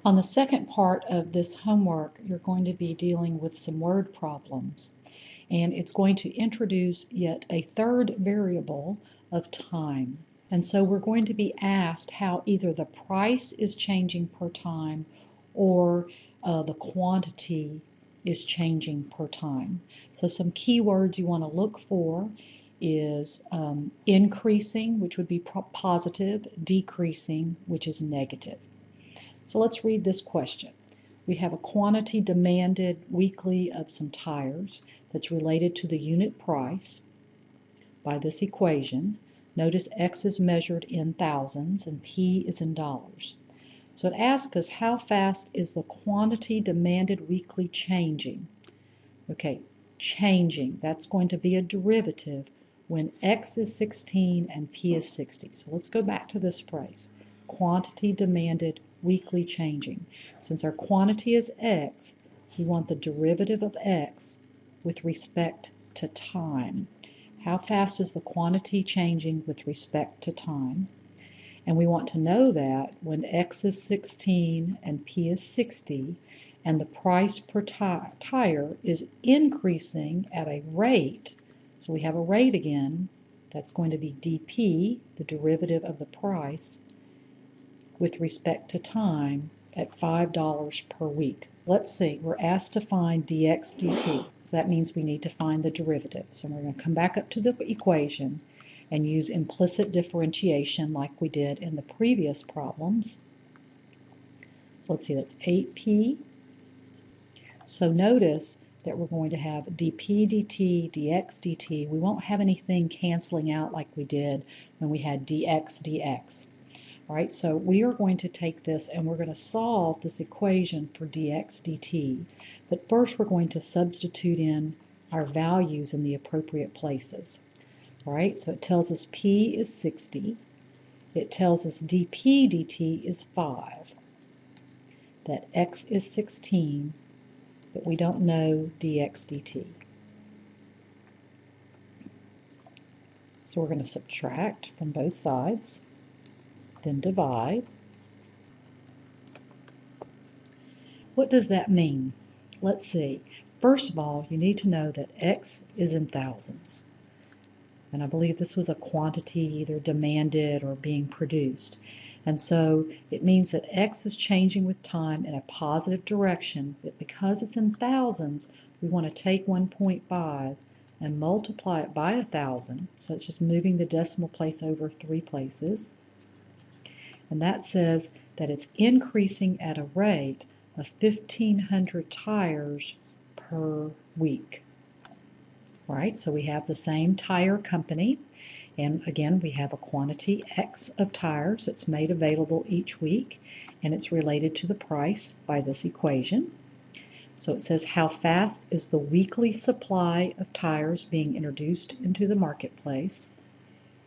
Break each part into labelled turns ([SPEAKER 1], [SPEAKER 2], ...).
[SPEAKER 1] On the second part of this homework, you're going to be dealing with some word problems, and it's going to introduce yet a third variable of time. And so we're going to be asked how either the price is changing per time or the quantity is changing per time. So some keywords you want to look for is increasing, which would be positive, decreasing, which is negative. So let's read this question. We have a quantity demanded weekly of some tires that's related to the unit price by this equation. Notice X is measured in thousands and P is in dollars. So it asks us how fast is the quantity demanded weekly changing. Okay, changing. That's going to be a derivative when X is 16 and P is 60. So let's go back to this phrase. Quantity demanded weekly changing. Since our quantity is X, we want the derivative of X with respect to time. How fast is the quantity changing with respect to time? And we want to know that when X is 16 and P is 60, and the price per tire is increasing at a rate, so we have a rate again, that's going to be dP, the derivative of the price, with respect to time at $5 per week. Let's see, we're asked to find dx dt. So that means we need to find the derivative. So we're going to come back up to the equation and use implicit differentiation like we did in the previous problems. So let's see, that's 8p. So notice that we're going to have dp dt, dx dt. We won't have anything canceling out like we did when we had dx dx. All right, so we are going to take this and we're going to solve this equation for dx dt. But first we're going to substitute in our values in the appropriate places. All right, so it tells us P is 60. It tells us dP dt is 5. That X is 16, but we don't know dx dt. So we're going to subtract from both sides, then divide. What does that mean? Let's see. First of all, you need to know that X is in thousands. And I believe this was a quantity either demanded or being produced. And so it means that X is changing with time in a positive direction, but because it's in thousands, we want to take 1.5 and multiply it by 1,000. So it's just moving the decimal place over 3 places. And that says that it's increasing at a rate of 1,500 tires per week. All right, so we have the same tire company, and again we have a quantity X of tires that's made available each week, and it's related to the price by this equation. So it says how fast is the weekly supply of tires being introduced into the marketplace.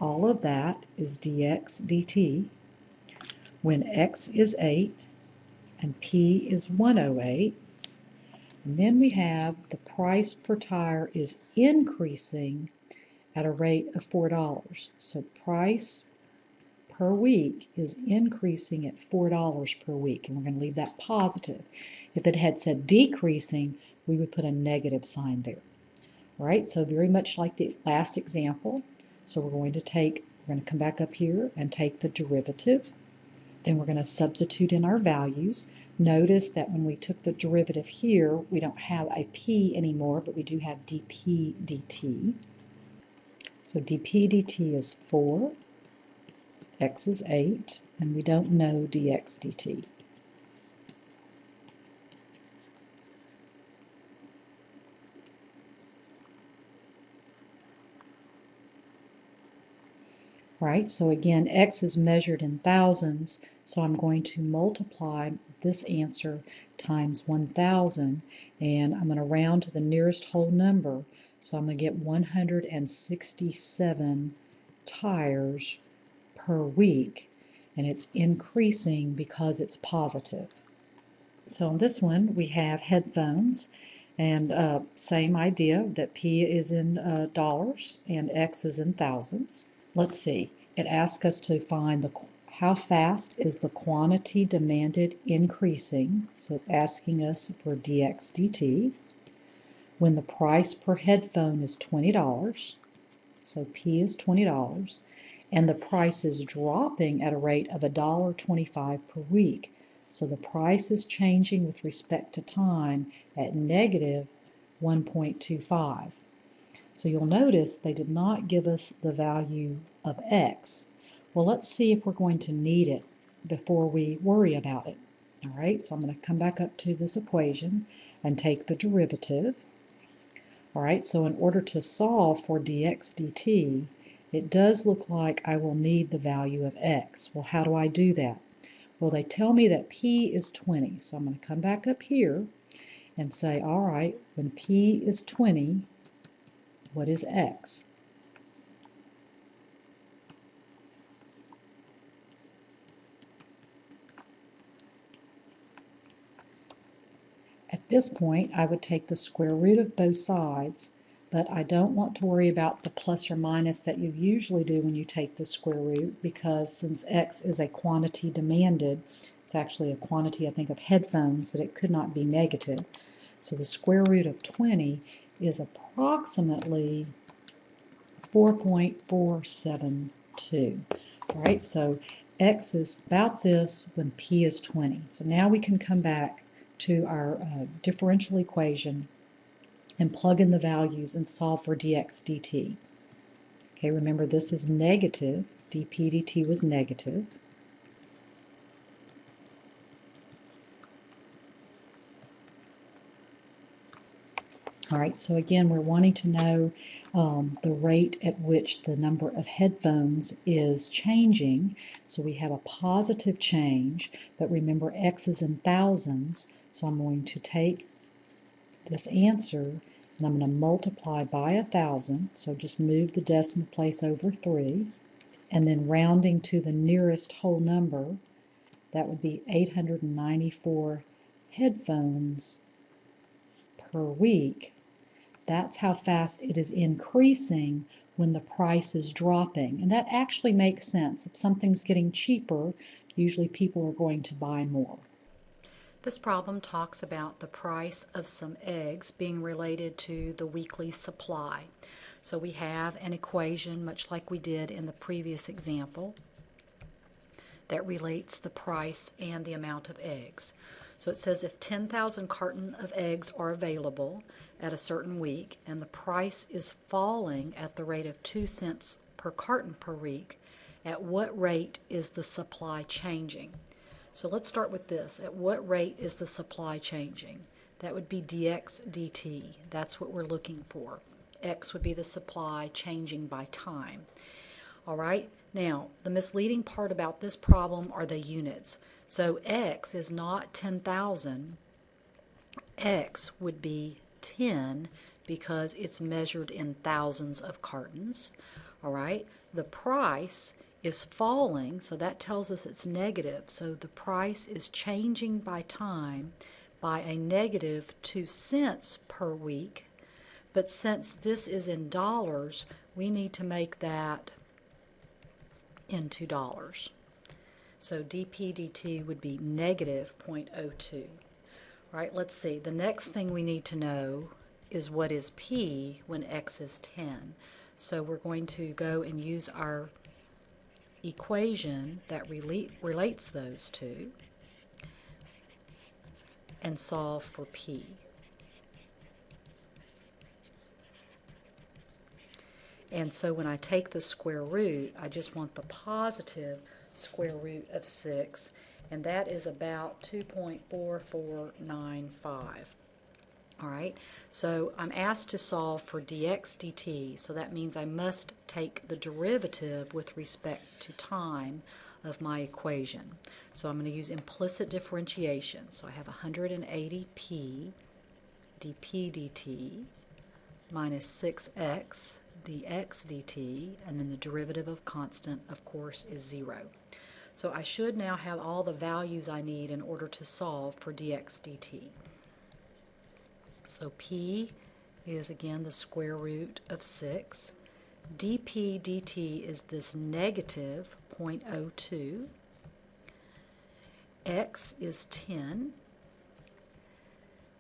[SPEAKER 1] All of that is dx dt. When X is 8 and P is 108, and then we have the price per tire is increasing at a rate of $4. So price per week is increasing at $4 per week, and we're going to leave that positive. If it had said decreasing, we would put a negative sign there. All right, so very much like the last example. So we're going to come back up here and take the derivative. Then we're going to substitute in our values. Notice that when we took the derivative here, we don't have a p anymore, but we do have dp dt. So dp dt is 4, x is 8, and we don't know dx dt. Right, so again, X is measured in thousands, so I'm going to multiply this answer times 1,000, and I'm going to round to the nearest whole number, so I'm going to get 167 tires per week, and it's increasing because it's positive. So on this one, we have headphones, and same idea that P is in dollars and X is in thousands. Let's see, it asks us to find How fast is the quantity demanded increasing? So it's asking us for dx dt. When the price per headphone is $20, so P is $20, and the price is dropping at a rate of $1.25 per week. So the price is changing with respect to time at negative 1.25. So you'll notice they did not give us the value of x. Well, let's see if we're going to need it before we worry about it. All right, so I'm going to come back up to this equation and take the derivative. All right, so in order to solve for dx dt, it does look like I will need the value of x. Well, how do I do that? Well, they tell me that P is 20, so I'm going to come back up here and say, all right, when P is 20, what is x? At this point, I would take the square root of both sides, but I don't want to worry about the plus or minus that you usually do when you take the square root, because since x is a quantity demanded, it's actually a quantity, I think, of headphones, that it could not be negative. So the square root of 20 is approximately 4.472. All right, so x is about this when P is 20. So now we can come back to our differential equation and plug in the values and solve for dx dt. Okay, remember this is negative. dp dt was negative. All right, so again, we're wanting to know the rate at which the number of headphones is changing. So we have a positive change, but remember x is in thousands, so I'm going to take this answer and I'm going to multiply by 1,000, so just move the decimal place over 3, and then rounding to the nearest whole number, that would be 894 headphones per week. That's how fast it is increasing when the price is dropping. And that actually makes sense. If something's getting cheaper, usually people are going to buy more.
[SPEAKER 2] This problem talks about the price of some eggs being related to the weekly supply. So we have an equation, much like we did in the previous example, that relates the price and the amount of eggs. So it says if 10,000 cartons of eggs are available at a certain week and the price is falling at the rate of 2 cents per carton per week, at what rate is the supply changing? So let's start with this. At what rate is the supply changing? That would be dx dt. That's what we're looking for. X would be the supply changing by time. All right, now the misleading part about this problem are the units. So X is not 10,000. X would be 10 because it's measured in thousands of cartons. All right, the price is falling, so that tells us it's negative. So the price is changing by time by a negative 2 cents per week. But since this is in dollars, we need to make that into dollars. So dp dt would be negative 0.02. All right, let's see. The next thing we need to know is what is P when x is 10. So we're going to go and use our equation that relates those two and solve for P. And so when I take the square root, I just want the positive square root of 6, and that is about 2.4495. All right, so I'm asked to solve for dx dt, so that means I must take the derivative with respect to time of my equation. So I'm going to use implicit differentiation. So I have 180p dp dt minus 6x dx dt, and then the derivative of constant, of course, is 0. So I should now have all the values I need in order to solve for dx dt. So P is, again, the square root of 6. dp dt is this negative 0.02. x is 10,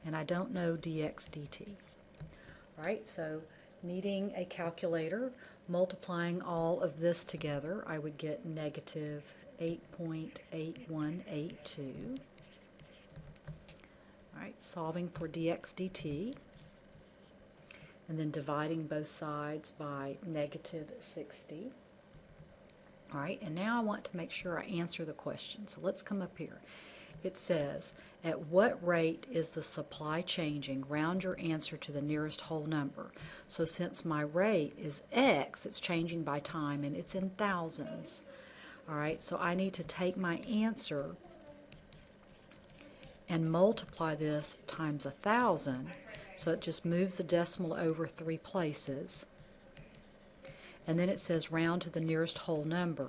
[SPEAKER 2] and I don't know dx dt. All right, so needing a calculator, multiplying all of this together, I would get negative 8.8182. All right, solving for dx dt, and then dividing both sides by negative 60. All right, and now I want to make sure I answer the question. So let's come up here. It says, at what rate is the supply changing? Round your answer to the nearest whole number. So since my rate is x, it's changing by time, and it's in thousands. All right, so I need to take my answer and multiply this times 1,000. So it just moves the decimal over 3 places. And then it says round to the nearest whole number.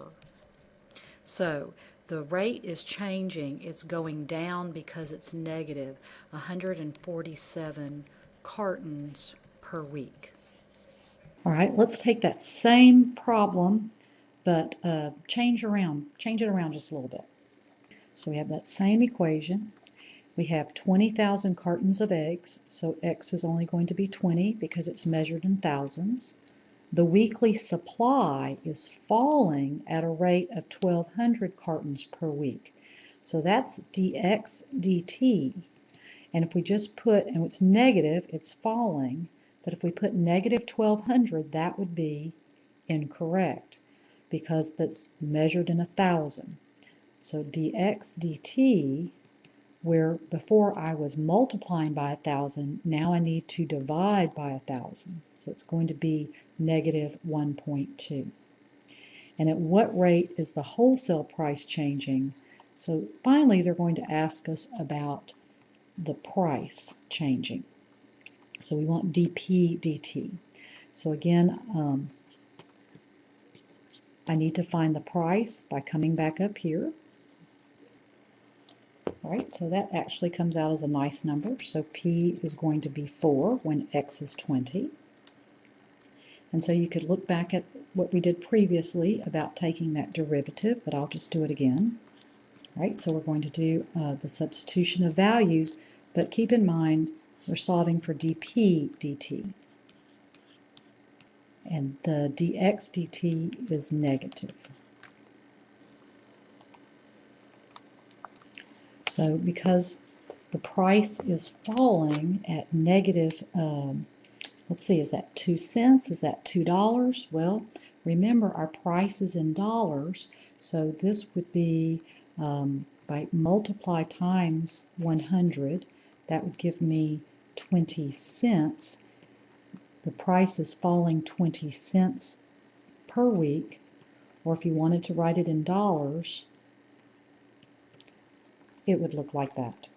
[SPEAKER 2] So the rate is changing. It's going down because it's negative 147 cartons per week.
[SPEAKER 1] All right, let's take that same problem, but change it around just a little bit. So we have that same equation. We have 20,000 cartons of eggs, so x is only going to be 20 because it's measured in thousands. The weekly supply is falling at a rate of 1,200 cartons per week. So that's dx dt. And if we just put, and it's negative, it's falling, but if we put negative 1,200, that would be incorrect because that's measured in 1,000. So dx dt, where before I was multiplying by 1,000, now I need to divide by 1,000. So it's going to be negative 1.2. And at what rate is the wholesale price changing? So finally, they're going to ask us about the price changing. So we want dp dt. So again, I need to find the price by coming back up here. All right, so that actually comes out as a nice number. So P is going to be 4 when X is 20. And so you could look back at what we did previously about taking that derivative, but I'll just do it again. All right, so we're going to do the substitution of values, but keep in mind we're solving for dp dt. And the dx dt is negative. So because the price is falling at negative, let's see, is that 2 cents? Is that $2? Well, remember our price is in dollars, so this would be by multiply times 100, that would give me 20 cents. The price is falling 20 cents per week, or if you wanted to write it in dollars, it would look like that.